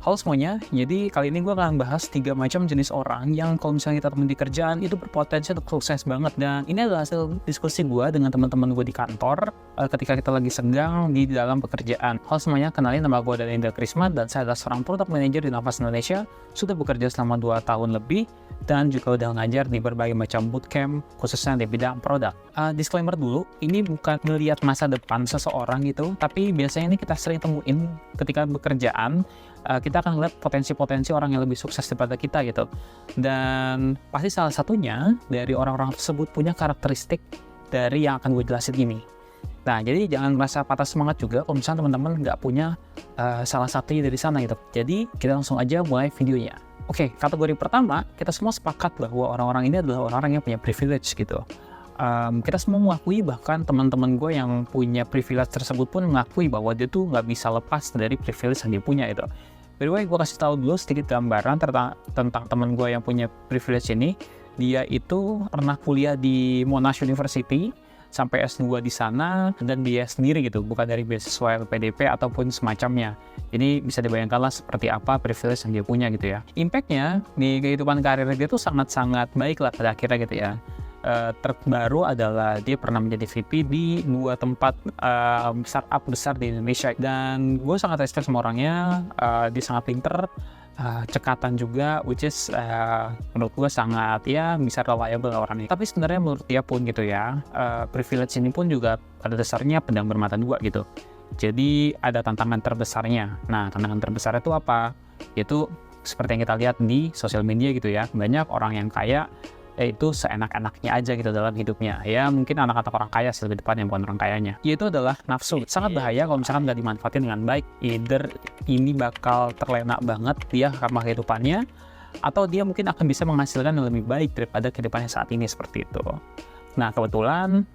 Halo semuanya, jadi kali ini gue akan bahas 3 macam jenis orang yang kalau misalnya kita temuin di kerjaan itu berpotensi untuk sukses banget. Dan ini adalah hasil diskusi gue dengan teman-teman gue di kantor ketika kita lagi senggang di dalam pekerjaan. Halo semuanya, kenalin nama gue adalah Indra Krisma dan saya adalah seorang product manager di Nafas Indonesia. Sudah bekerja selama 2 tahun lebih dan juga udah ngajar di berbagai macam bootcamp khususnya di bidang produk. Disclaimer dulu, ini bukan ngelihat masa depan seseorang gitu, tapi biasanya ini kita sering temuin ketika bekerjaan. Kita akan lihat potensi-potensi orang yang lebih sukses daripada kita gitu. Dan pasti salah satunya dari orang-orang tersebut punya karakteristik dari yang akan gue jelasin ini. Nah, jadi jangan merasa patah semangat juga kalau misalnya teman-teman nggak punya salah satunya dari sana gitu. Jadi kita langsung aja mulai videonya. Oke, kategori pertama, kita semua sepakat bahwa orang-orang ini adalah orang-orang yang punya privilege gitu. Kita semua mengakui, bahkan teman-teman gue yang punya privilege tersebut pun mengakui bahwa dia tuh nggak bisa lepas dari privilege yang dia punya itu. By the way, gue kasih tahu dulu sedikit gambaran tentang teman gue yang punya privilege ini. Dia itu pernah kuliah di Monash University sampai S2 di sana dan dia sendiri gitu, bukan dari beasiswa LPDP ataupun semacamnya. Jadi bisa dibayangkanlah seperti apa privilege yang dia punya gitu ya. Impact-nya di kehidupan karir dia tuh sangat-sangat baik lah pada akhirnya gitu ya. Terbaru adalah dia pernah menjadi VP di 2 tempat startup besar di Indonesia dan gue sangat respect sama orangnya. Dia sangat pinter, cekatan juga, which is menurut gue sangat ya bisa reliable orangnya. Tapi sebenarnya menurut dia pun gitu ya, privilege ini pun juga pada dasarnya pedang bermata dua gitu. Jadi ada tantangan terbesarnya. Nah, tantangan terbesarnya itu apa? Yaitu seperti yang kita lihat di sosial media gitu ya, banyak orang yang kaya itu seenak-enaknya aja gitu dalam hidupnya. Ya mungkin anak-anak orang kaya sih lebih depan yang bukan orang kayanya. Yaitu adalah nafsu. Sangat bahaya kalau misalkan nggak dimanfaatin dengan baik. Either ini bakal terlena banget dia karena kehidupannya, atau dia mungkin akan bisa menghasilkan yang lebih baik daripada kehidupannya saat ini seperti itu. Nah kebetulan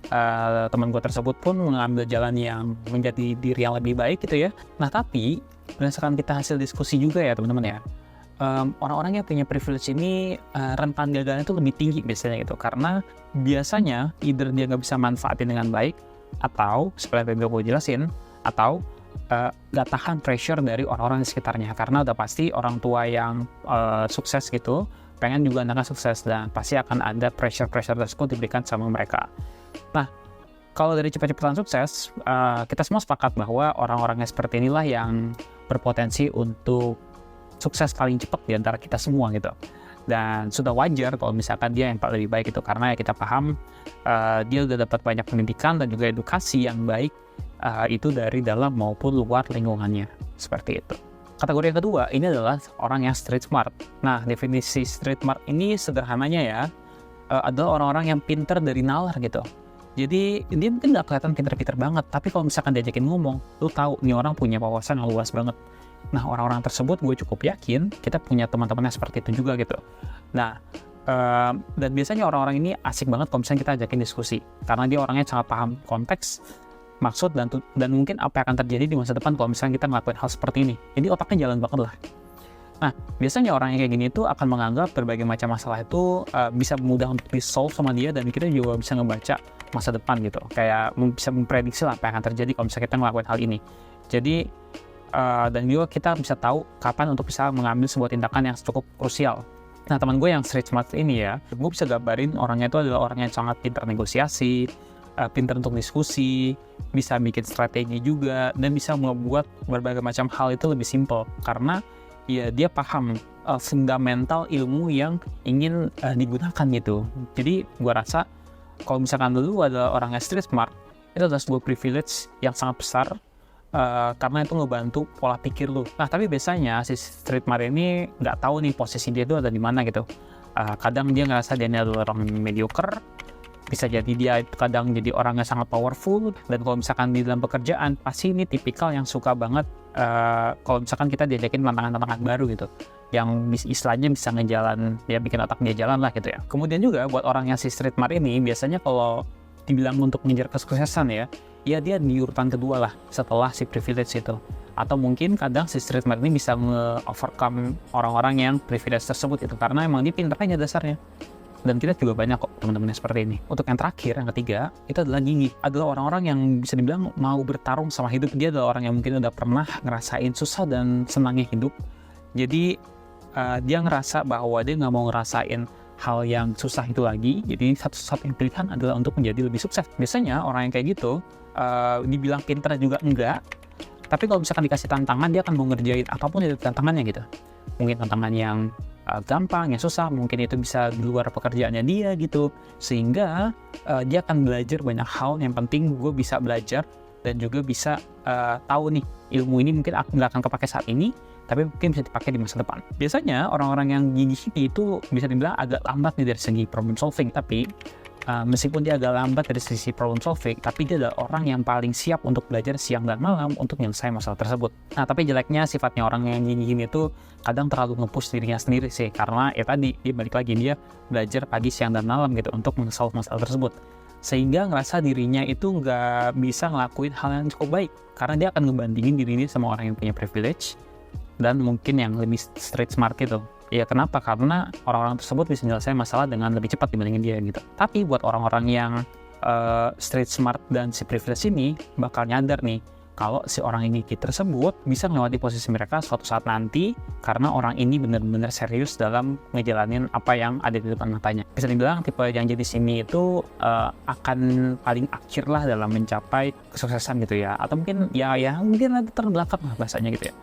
teman gue tersebut pun mengambil jalan yang menjadi diri yang lebih baik gitu ya. Nah tapi berdasarkan kita hasil diskusi juga ya teman-teman ya, orang-orang yang punya privilege ini rentan gagalnya itu lebih tinggi biasanya gitu, karena biasanya either dia nggak bisa manfaatin dengan baik, atau seperti yang gue jelasin, atau nggak tahan pressure dari orang-orang di sekitarnya, karena udah pasti orang tua yang sukses gitu pengen juga anaknya sukses dan pasti akan ada pressure tersebut diberikan sama mereka. Nah kalau dari cepat-cepatan sukses, kita semua sepakat bahwa orang-orangnya seperti inilah yang berpotensi untuk sukses paling cepat di antara kita semua gitu. Dan sudah wajar kalau misalkan dia yang lebih baik itu, karena ya kita paham dia udah dapat banyak pendidikan dan juga edukasi yang baik, itu dari dalam maupun luar lingkungannya, seperti itu. Kategori yang kedua ini adalah orang yang street smart. Nah definisi street smart ini sederhananya ya, adalah orang-orang yang pinter dari nalar gitu. Jadi dia mungkin nggak kelihatan pinter-pinter banget, tapi kalau misalkan diajakin ngomong, lu tahu nih orang punya wawasan yang luas banget. Nah orang-orang tersebut gue cukup yakin kita punya teman-teman yang seperti itu juga gitu. Nah dan biasanya orang-orang ini asik banget kalau misalnya kita ajakin diskusi, karena dia orangnya sangat paham konteks, maksud dan mungkin apa yang akan terjadi di masa depan kalau misalnya kita ngelakuin hal seperti ini. Jadi otaknya jalan banget lah. Nah biasanya orang yang kayak gini itu akan menganggap berbagai macam masalah itu bisa mudah untuk di-solve sama dia, dan kita juga bisa ngebaca masa depan gitu, kayak bisa memprediksi lah apa yang akan terjadi kalau misalnya kita ngelakuin hal ini. Jadi dan juga kita bisa tahu kapan untuk bisa mengambil sebuah tindakan yang cukup krusial. Nah teman gue yang street smart ini ya, gue bisa gambarin orangnya itu adalah orang yang sangat pintar negosiasi, pintar untuk diskusi, bisa bikin strategi juga, dan bisa membuat berbagai macam hal itu lebih simple, karena ya dia paham fundamental ilmu yang ingin digunakan gitu. Jadi gue rasa kalau misalkan dulu adalah orang yang street smart, itu adalah sebuah privilege yang sangat besar, karena itu ngebantu pola pikir lu. Nah tapi biasanya si street smart ini nggak tahu nih posisi dia itu ada di mana gitu. Kadang dia ngerasa dia adalah orang mediocre, bisa jadi dia kadang jadi orang yang sangat powerful, dan kalau misalkan di dalam pekerjaan pasti ini tipikal yang suka banget kalau misalkan kita diajakin tantangan-tantangan baru gitu, yang istilahnya bisa ngejalan, dia bikin otak dia jalan lah gitu ya. Kemudian juga buat orang yang si street smart ini biasanya kalau dibilang untuk mengejar kesuksesan ya dia di urutan kedua lah setelah si privilege itu. Atau mungkin kadang si street smart ini bisa nge-overcome orang-orang yang privilege tersebut itu, karena emang dia pinternya dasarnya. Dan kita juga banyak kok teman-teman yang seperti ini. Untuk yang terakhir, yang ketiga, itu adalah gigih. Adalah orang-orang yang bisa dibilang mau bertarung sama hidup. Dia adalah orang yang mungkin udah pernah ngerasain susah dan senangnya hidup. Jadi dia ngerasa bahwa dia nggak mau ngerasain hal yang susah itu lagi. Jadi satu-satunya pilihan adalah untuk menjadi lebih sukses. Biasanya orang yang kayak gitu dibilang pintar juga enggak. Tapi kalau misalkan dikasih tantangan, dia akan mau ngerjain apapun itu tantangannya gitu. Mungkin tantangan yang gampang, yang susah, mungkin itu bisa di luar pekerjaannya dia gitu. Sehingga dia akan belajar banyak hal. Yang penting gue bisa belajar dan juga bisa tahu nih, ilmu ini mungkin nggak akan kepake saat ini, tapi mungkin bisa dipakai di masa depan. Biasanya orang-orang yang gigi ini itu bisa dibilang agak lambat nih dari segi problem solving, tapi meskipun dia agak lambat dari sisi problem solving, tapi dia adalah orang yang paling siap untuk belajar siang dan malam untuk menyelesaikan masalah tersebut. Nah, tapi jeleknya sifatnya orang yang gini itu kadang terlalu nge-push dirinya sendiri sih, karena ya tadi, dia balik lagi, dia belajar pagi, siang, dan malam gitu untuk menyelesaikan masalah tersebut. Sehingga ngerasa dirinya itu nggak bisa ngelakuin hal yang cukup baik, karena dia akan ngebandingin dirinya sama orang yang punya privilege, dan mungkin yang lebih street smart gitu. Ya kenapa? Karena orang-orang tersebut bisa menyelesaikan masalah dengan lebih cepat dibandingin dia gitu. Tapi buat orang-orang yang street smart dan si privilege ini bakal nyadar nih kalau si orang ini tersebut bisa melewati posisi mereka suatu saat nanti karena orang ini benar-benar serius dalam ngejalanin apa yang ada di depan matanya. Bisa dibilang tipe yang jenis ini itu akan paling akhir lah dalam mencapai kesuksesan gitu ya. Atau mungkin ya mungkin ada terbelakang lah bahasanya gitu ya.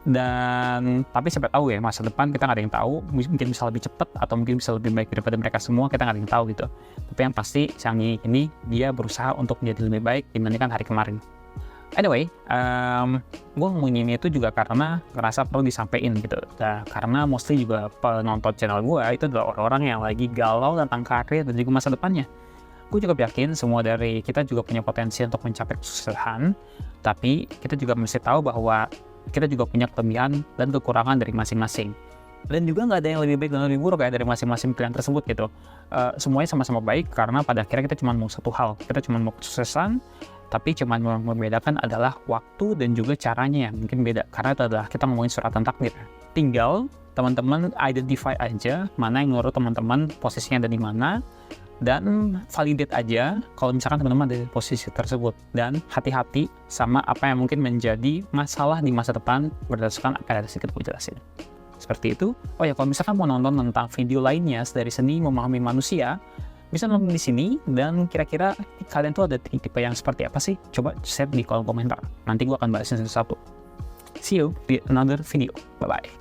Dan tapi siapa tahu ya, masa depan kita nggak ada yang tahu, mungkin bisa lebih cepat atau mungkin bisa lebih baik daripada mereka semua, kita nggak ada yang tahu gitu. Tapi yang pasti Sang Yi ini dia berusaha untuk menjadi lebih baik dibandingkan hari kemarin. Anyway, gue ngomongin itu juga karena ngerasa perlu disampaikan gitu. Nah, karena mostly juga penonton channel gue itu adalah orang-orang yang lagi galau tentang karir dan juga masa depannya. Gue juga yakin semua dari kita juga punya potensi untuk mencapai kesuksesan, tapi kita juga mesti tahu bahwa kita juga punya kelebihan dan kekurangan dari masing-masing. Dan juga nggak ada yang lebih baik dan lebih buruk ya dari masing-masing pilihan tersebut gitu. Semuanya sama-sama baik karena pada akhirnya kita cuma mau satu hal. Kita cuma mau kesuksesan, tapi cuma yang membedakan adalah waktu dan juga caranya yang mungkin beda. Karena itu adalah kita ngomongin suratan takdir. Tinggal teman-teman identify aja mana yang menurut teman-teman posisinya ada di mana, dan validate aja kalau misalkan teman-teman ada di posisi tersebut, dan hati-hati sama apa yang mungkin menjadi masalah di masa depan berdasarkan apa yang ada sedikit gue jelasin. Seperti itu. Oh ya, kalau misalkan mau nonton tentang video lainnya dari seni memahami manusia, bisa nonton di sini. Dan kira-kira kalian tuh ada tipe yang seperti apa sih? Coba share di kolom komentar. Nanti gue akan bahasin satu-satu. See you di another video. Bye bye.